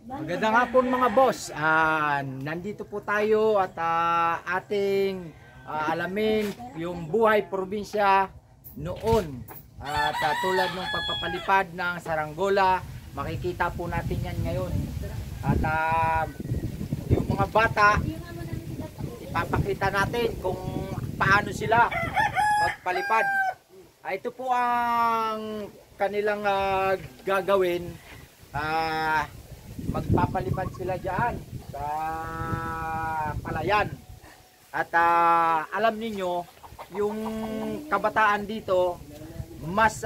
Magandang hapon mga boss. Nandito po tayo at ating alamin yung buhay probinsya noon. At tulad ng pagpapalipad ng saranggola, makikita po natin yan ngayon. At yung mga bata, ipapakita natin kung paano sila magpalipad. Ito po ang kanilang gagawin. Magpapalipad sila dyan sa palayan. At alam niyo yung kabataan dito, mas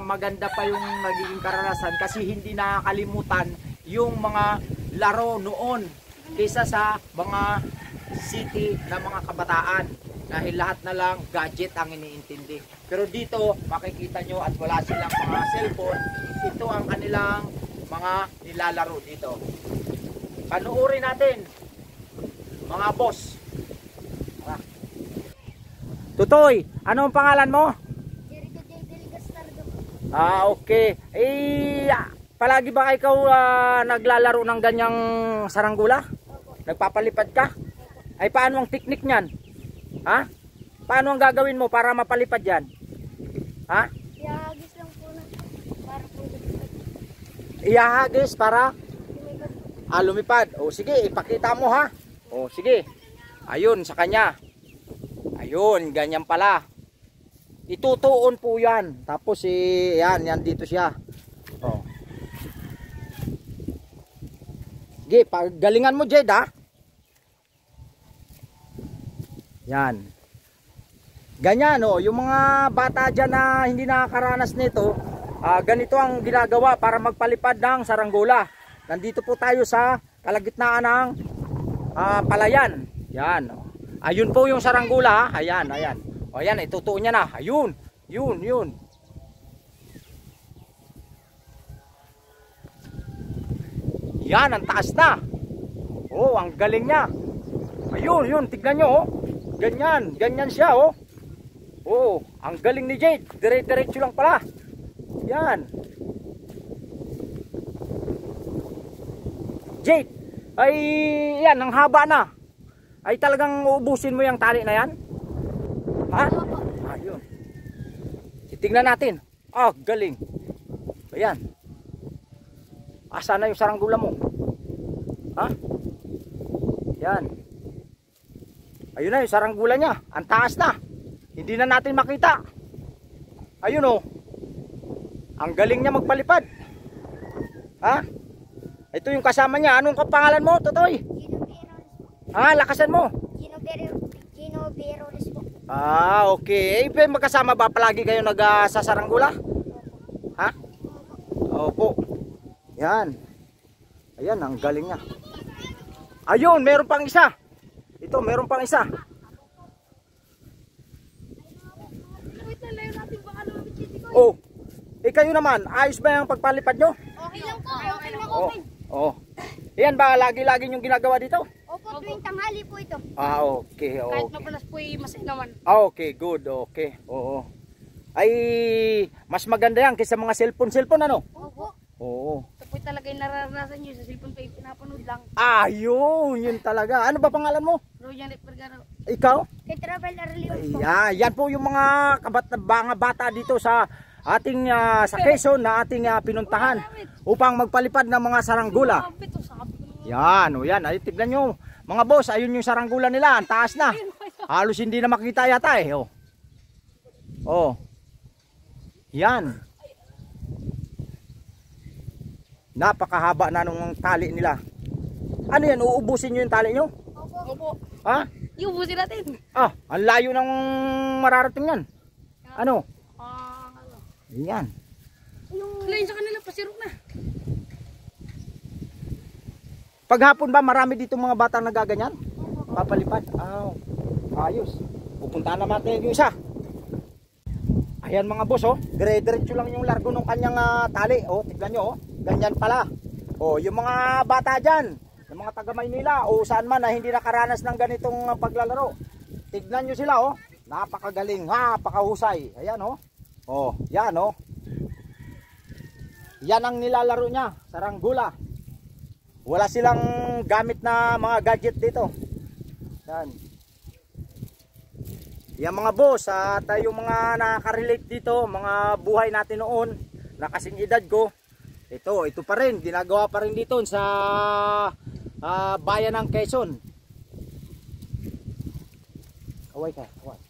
maganda pa yung nagiging karanasan kasi hindi nakakalimutan yung mga laro noon kaysa sa mga city na mga kabataan dahil lahat na lang gadget ang iniintindi. Pero dito makikita nyo at wala silang mga cellphone, ito ang kanilang mga nilalaro dito. Panuorin natin mga boss. Tutoy, ano ang pangalan mo? Okay. Palagi ba ikaw naglalaro ng ganyang saranggula? Nagpapalipad ka? Ay paano ang teknik niyan? Ha? Paano ang gagawin mo para mapalipad yan? Ha? Ihagis lang po na para po lumipad. Ihagis para lumipad. O sige, ipakita mo ha. O sige. Ayun sa kanya. Ayun, ganyan pala. Itutuon po yan. Tapos yan dito siya. O. Sige, galingan mo Jed ha. Yan. Ganyan yung mga bata dyan na hindi nakakaranas nito, ganito ang ginagawa para magpalipad ng saranggola. Nandito po tayo sa kalagitnaan ng palayan. Yan. Ayun po yung saranggola. Ayan, ayan. O yan, itutuon niya na. Ayun. Yun. Yan, ang taas na. Oh, ang galing niya. Ayun, tignan nyo Ganyan siya Oh, ang galing ni Jade. Dire-diretso lang pala. Yan. Jade, ay yan, ang haba na. Ay talagang uubusin mo yung tali na yan? Ha? Ayun. Titignan natin. Galing. Ayan. Asa na yung saranggula mo? Ha? Yan. Ayun na yung saranggula niya. Ang taas na. Hindi na natin makita. Ayun ang galing niya magpalipad. Ha? Ito yung kasama niya. Anong pangalan mo, Totoy? Lakasan mo. Gino Berones po. Okay. Magkasama ba palagi kayo nagsasaranggula? Ha? Opo. Yan. Ayan, ang galing niya. Ayun, meron pang isa. Ito, meron pang isa. Kayo naman, ayos ba yung pagpalipad nyo? Okay lang po. Okay lang po. Yan ba lagi-lagi yung ginagawa dito? Opo, tuwing tanghali po ito. Okay. Kahit mapalas po masaya naman. Okay, good. Okay. Oo. Ay, mas maganda yan kaysa mga cellphone, ano? Opo. Oo. Ito po talaga yung nararanasan nyo sa cellphone pa pinapanood lang. Yun talaga. Ano ba pangalan mo? Rojan Repergaro. Ikaw? Kay Travel Arleon po. Yan po yung mga bata dito sa ating sa Quezon na ating pinuntahan upang magpalipad ng mga saranggula. Yan. Ay, tignan nyo. Mga boss, ayun yung saranggula nila. Ang taas na. Halos hindi na makita yata Yan. Napakahaba na nung tali nila. Ano yan? Uubusin nyo yung tali nyo? Opo. Ha? Iubusin natin. Ang layo ng mararating yan. Ano? Yan. Lain sa kanila, pasirok na. Paghapon ba marami dito mga batang nagaganyan? Papalipad. Ayos. Pupuntahan naman natin yung isa. Ayan mga boss dire-diretso lang yung largo ng kanyang tali. Tignan nyo ganyan pala. Yung mga bata dyan, yung mga taga Maynila saan man na hindi nakaranas ng ganitong paglalaro. Tignan nyo sila napakagaling, napakahusay. Ayan yan. Yan ang nilalaro niya, saranggula. Wala silang gamit na mga gadget dito. Yan. Yan mga boss, at yung mga nakarelate dito, mga buhay natin noon, na kasing edad ko, ito pa rin, ginagawa pa rin dito sa bayan ng Quezon. Kaway ka, kaway.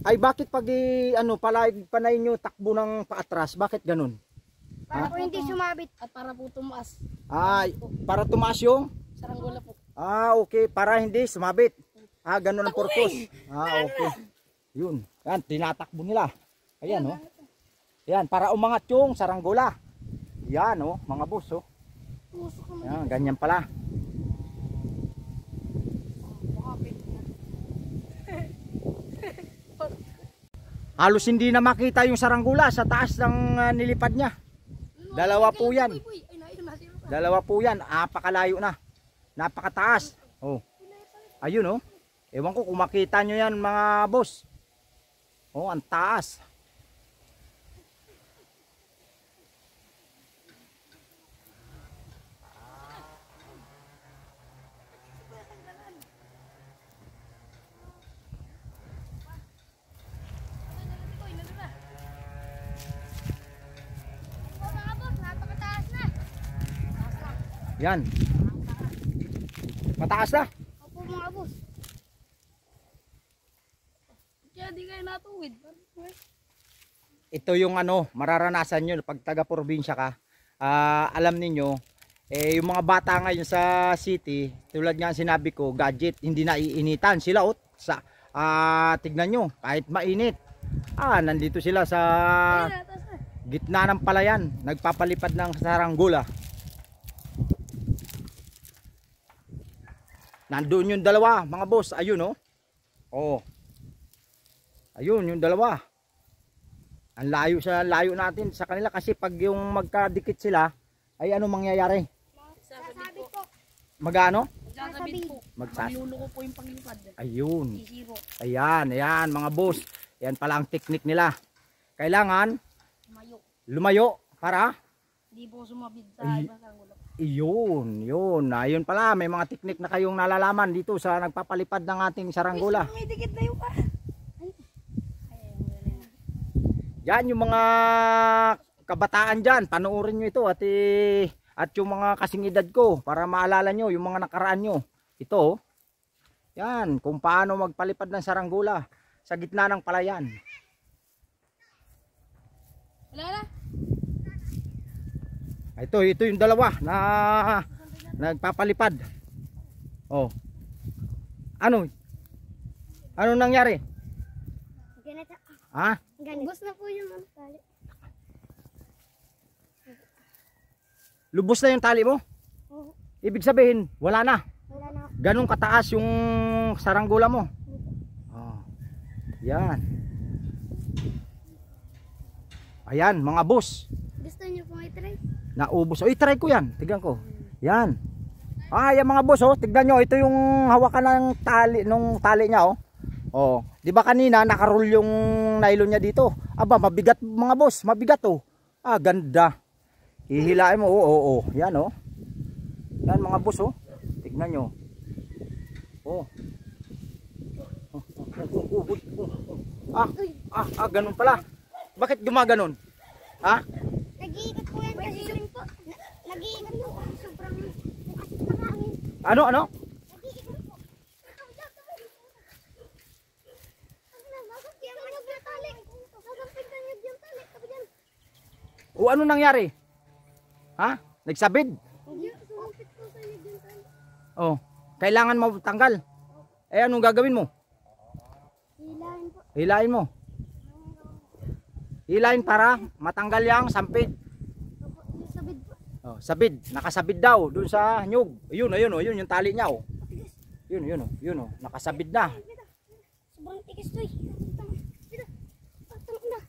Ay bakit pag panay nyo takbo ng paatras, bakit ganun? Para po hindi sumabit. At para po tumaas. Ay, para tumaas yung? Saranggola po. Okay, para hindi sumabit. Ganun ang purpose. Okay. Yun. Yan, tinatakbo nila. Ayan, oh. Yan, para umangat yung saranggola. Yan, oh, mga boss, oh. Yan, ganyan pala. Halos hindi na makita yung saranggola sa taas ng nilipad niya. Dalawa po yan. Dalawa po yan. Napakalayo na. Napakataas. Oh. Ayun, oh. Ewan ko kung makita nyo yan mga boss. Oh, ang taas. Yan. Mataas na. Opo mga boss. Kaya di kayo natuwid. Ito yung mararanasan nyo pag taga-probinsya ka. Alam niyo yung mga bata ngayon sa city, tulad nga sinabi ko, gadget, hindi na iinitan sila. Tignan nyo, kahit mainit. Nandito sila sa gitna ng palayan, nagpapalipad ng saranggola. Nandoon yung dalawa, mga boss. Ayun, oh. Oh. Ayun, yung dalawa. Ang layo natin sa kanila kasi pag yung magkadikit sila, ay ano mangyayari? Sasabit po. Magano? Magsasabit po. Maluluko po yung panglipad. Ayun. Zero. Ayan, mga boss. Yan pala ang teknik nila. Kailangan lumayo para Hindi po sumabit sa ibang saranggola. Ayun pala, may mga teknik na kayong nalalaman dito sa nagpapalipad ng ating saranggola. May dikit na yung Yan yung mga kabataan dyan, panoorin nyo ito at yung mga kasing edad ko para maalala nyo yung mga nakaraan nyo. Ito, yan, kung paano magpalipad ng saranggola sa gitna ng palayan. Wala na. Ito yung dalawa na nagpapalipad. Oh. Ano nangyari? Ganito. Ha? Ganito. Boss na po yung tali. Lubos na yung tali mo? Oo. Ibig sabihin, wala na. Wala na. Ganun kataas yung saranggola mo. Oh. Yan. Ayan, mga boss. Gusto niyo po i-try? Naubos. Try ko yan. Tignan ko. Yan. Yan mga boss, oh. Tignan nyo. Ito yung hawakan ng tali, nung tali niya, oh. Oh. Di ba kanina nakaroll yung nylon niya dito? Aba, mabigat mga boss. Mabigat, oh. Ganda. Hihilain mo. Oo. Yan, oh. Yan mga boss, oh. Tignan nyo. Oh. Ganun pala. Bakit gumaganon? Ha? Nag-iikot po yan kasi po. Nag-iikot po. Sobrang bukas pa hangin. Ano? Nag-iikot po. O ano nangyari? Ha? Nagsabid? Sumapit po sa iyo yung tali. Oh. Kailangan mo tanggal. Anong gagawin mo? Hilahin po. Hilain mo. Hilain para matanggal yung sampid. Yung sabid po. Oh, sabid, nakasabid daw doon sa nyug. Ayun yung tali niya, oh. Yun, nakasabid na. Sobrang tigas to eh. Patang na.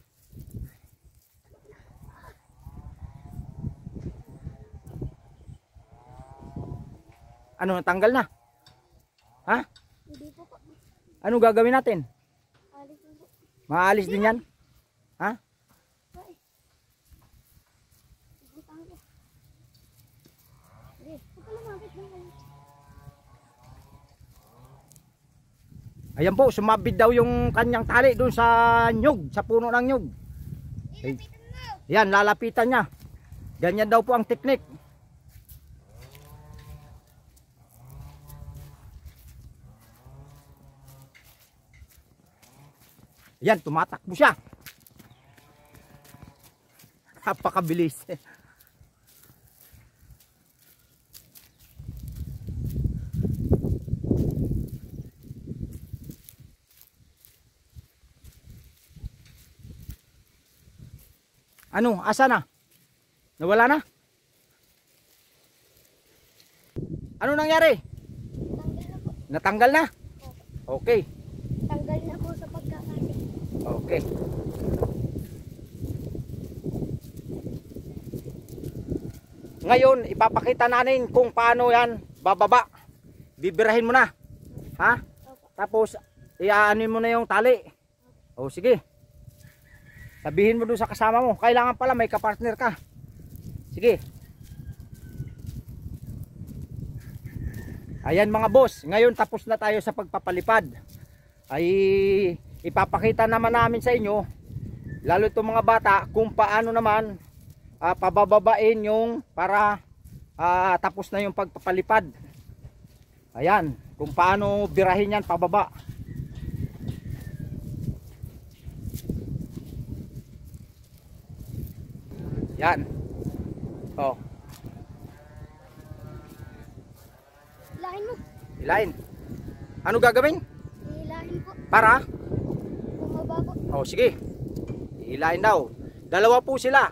Ano, natanggal na? Ha? Hindi po po. Ano gagawin natin? Alis po po. Maalis din yan? Ha? Ayan po, sumabit daw yung kanyang tali doon sa nyug, sa puno ng nyug. Ay, yan, lalapitan niya. Ganyan daw po ang teknik. Yan, tumatakbo siya. Napakabilis. Ano, asa na? Nawala na? Ano nangyari? Tanggal na po. Natanggal na? Okay. Tanggal na po sa pagkakasi. Okay. Ngayon, ipapakita natin kung paano yan bababa. Bibirahin mo na. Ha? Tapos, iaanin mo na yung tali. O, sige. Sabihin mo doon sa kasama mo. Kailangan pala may kapartner ka. Sige. Ayan mga boss. Ngayon tapos na tayo sa pagpapalipad. Ay ipapakita naman namin sa inyo, lalo itong mga bata, kung paano naman pabababain yung para tapos na yung pagpapalipad. Ayan. Kung paano birahin yan pababa. Yan. Oh. Hilahin mo. Hilahin. Ano gagawin? Hilahin po. Para? Bumaba po. Oh, sige. Hilahin daw. Dalawa po sila.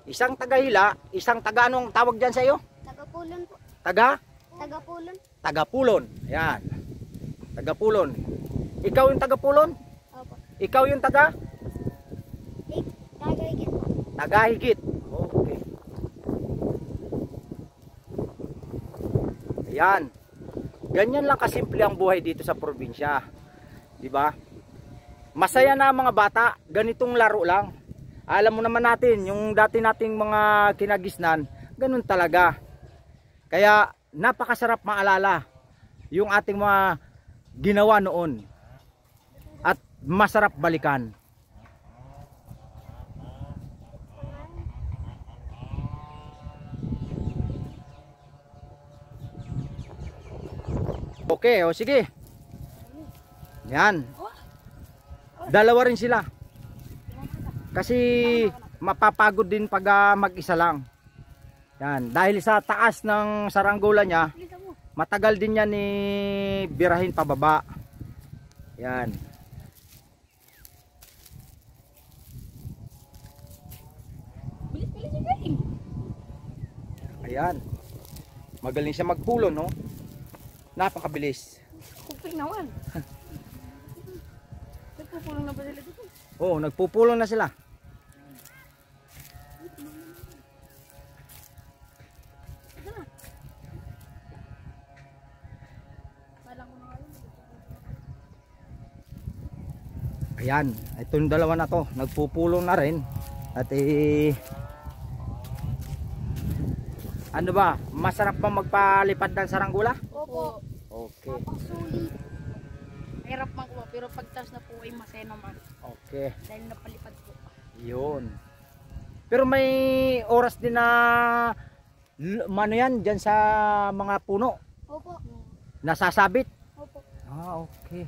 Isang tagahila, isang taga anong tawag diyan sa iyo? Tagapulon po. Tagapulon. Tagapulon. Ayan. Tagapulon. Ikaw yung tagapulon? Opo. Ikaw yung taga? Tagahigit. Tagahigit. Okay. Ayan. Ganyan lang kasimple ang buhay dito sa probinsya. 'Di ba? Masaya na mga bata, ganitong laro lang. Alam mo naman natin, yung dati nating mga kinagisnan, ganun talaga. Kaya napakasarap maalala yung ating mga ginawa noon. At masarap balikan. Okay, o sige. Yan. Dalawa rin sila. Kasi mapapagod din pag mag-isa lang. Yan, dahil sa taas ng saranggola niya, matagal din yan ni birahin pababa. Yan. Bilis-bilis yung game. Ayan. Magaling siya magpulon, no? Napakabilis. Kuping naman. Nagpupulong na ba sila dito? Oo, nagpupulon na sila. Ayan, itong dalawa na to, nagpupulong na rin. At ano ba, masarap ba magpalipad ng saranggola? Opo. Okay. Papasulit. Mahirap man ko, pero pagtas na po ay masaya naman. Okay. Dahil napalipad po. Yun. Pero may oras din na ano yan, dyan sa mga puno, Opo. nasasabit. Opo. Ah, okay.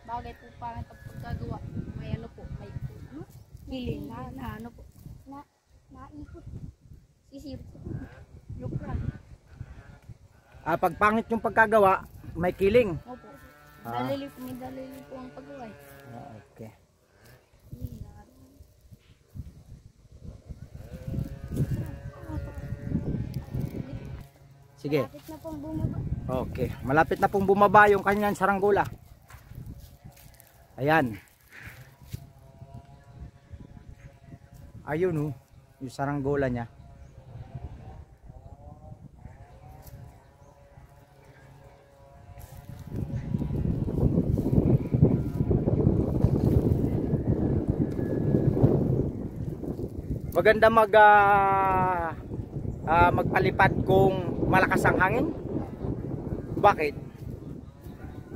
Bagay po parang pagkagawa. May ano po, may ano? Hiling na ano po. Naikot. Sisirip po. Look lang. Pag pangit yung pagkagawa, may kiling. Opo. Ah. Dalili po ang paggawa eh. Ah, okay. Sige. Malapit na pong bumaba. Okay. Malapit na pong bumaba yung kanyang saranggola. Ayan. Ayun, oh, yung saranggola niya. Maganda magpalipad kung malakas ang hangin. Bakit?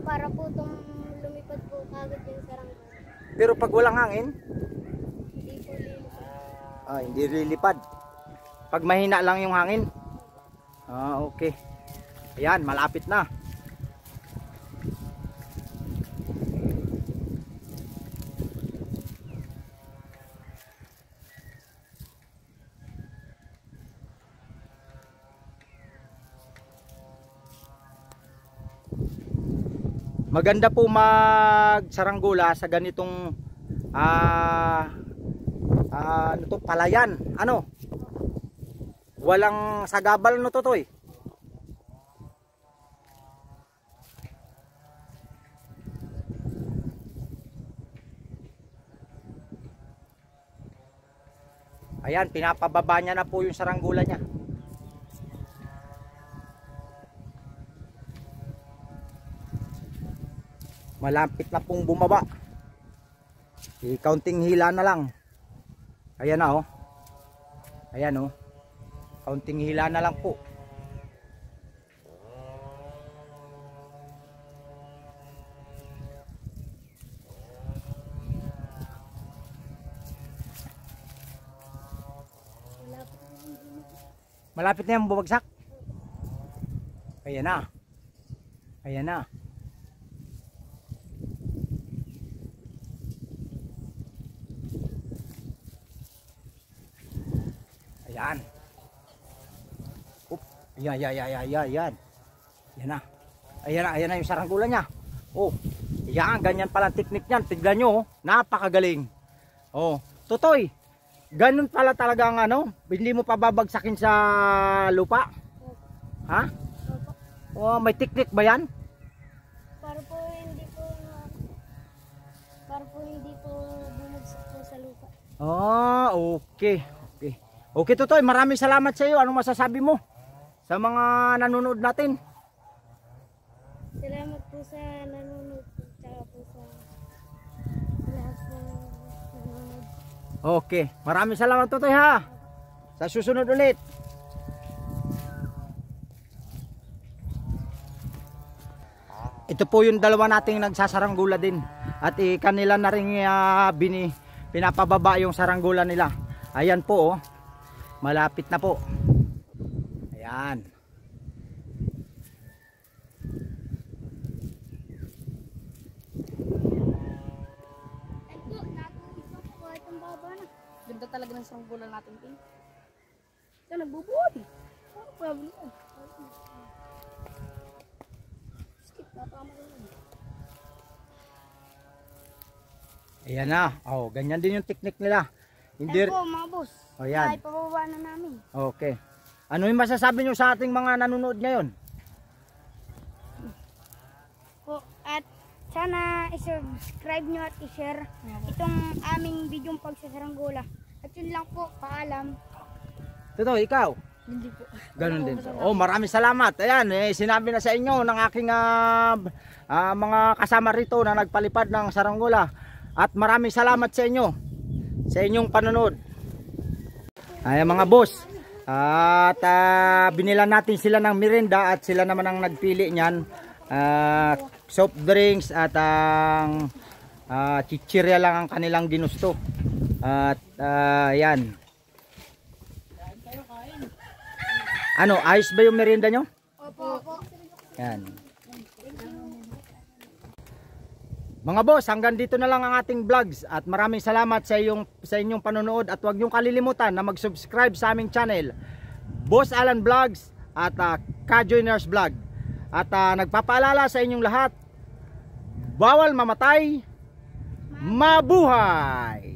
Para po itong lumipad Pero pag walang hangin, Hindi po lilipad. hindi lilipad. Pag mahina lang yung hangin. Okay. Ayan, malapit na. Maganda po magsaranggola sa ganitong ano to, palayan. Ano? Walang sagabal no totoy. Ayan, pinapababa niya na po yung saranggola niya. Malapit na pong bumaba. I-counting hila na lang. Ayan na oh. Ayan oh. Counting hila na lang po. Malapit na yung bumagsak. Ayan na. Ayan na. Ayan. Ayan, ayan. Ayan na. Ayan na yung saranggola niya. Oh, ayan, ganyan pala ang teknik niyan. Tignan nyo, oh, napakagaling. Oh, Totoy, ganun pala talaga ang ano, hindi mo pa babagsakin sa lupa? Ha? Oh, may teknik ba yan? Para po hindi po bumagsak po sa lupa. Okay. Okay, Totoy, maraming salamat sa iyo. Anong masasabi mo sa mga nanonood natin? Salamat po sa nanonood tsaka po sa lahat po nanonood. Okay, maraming salamat Totoy ha. Sa susunod ulit. Ito po yung dalawa nating nagsasaranggola din. At kanila na rin pinapababa yung saranggola nila. Ayan po oh. Malapit na po. Ayan. Ay po, natuloy po kahit ang baba na. Ganda talaga ng saranggola natin, Pin. Ito nagbubuhay. Ano problem? Skip na tama yun. Ayan na. Oh, ganyan din yung teknik nila. Hindi. Ayan po mga boss. Ayan. Ay pababa na namin. Okay. Ano yung masasabi nyo sa ating mga nanonood ngayon? Po, at sana i-subscribe nyo at i-share itong aming videong pagsasaranggola. At yun lang po, paalam. Totoy, ikaw? Hindi po. Ganun din. Oh, maraming salamat. Ayan, sinabi na sa inyo ng aking mga kasama rito na nagpalipad ng saranggola. At maraming salamat sa inyo sa inyong panonood. Ayan mga boss. At binilan natin sila ng merienda at sila naman ang nagpili niyan. Soft drinks at ang chichirya lang ang kanilang ginusto. At ayan. Ano, ayos ba yung merienda nyo? Opo. Yan. Mga boss, hanggang dito na lang ang ating vlogs at maraming salamat sa inyong panonood at huwag niyong kalilimutan na mag-subscribe sa aming channel, Boss Alan Vlogs at Ka-Joiners Vlog. At nagpapaalala sa inyong lahat, bawal mamatay, mabuhay!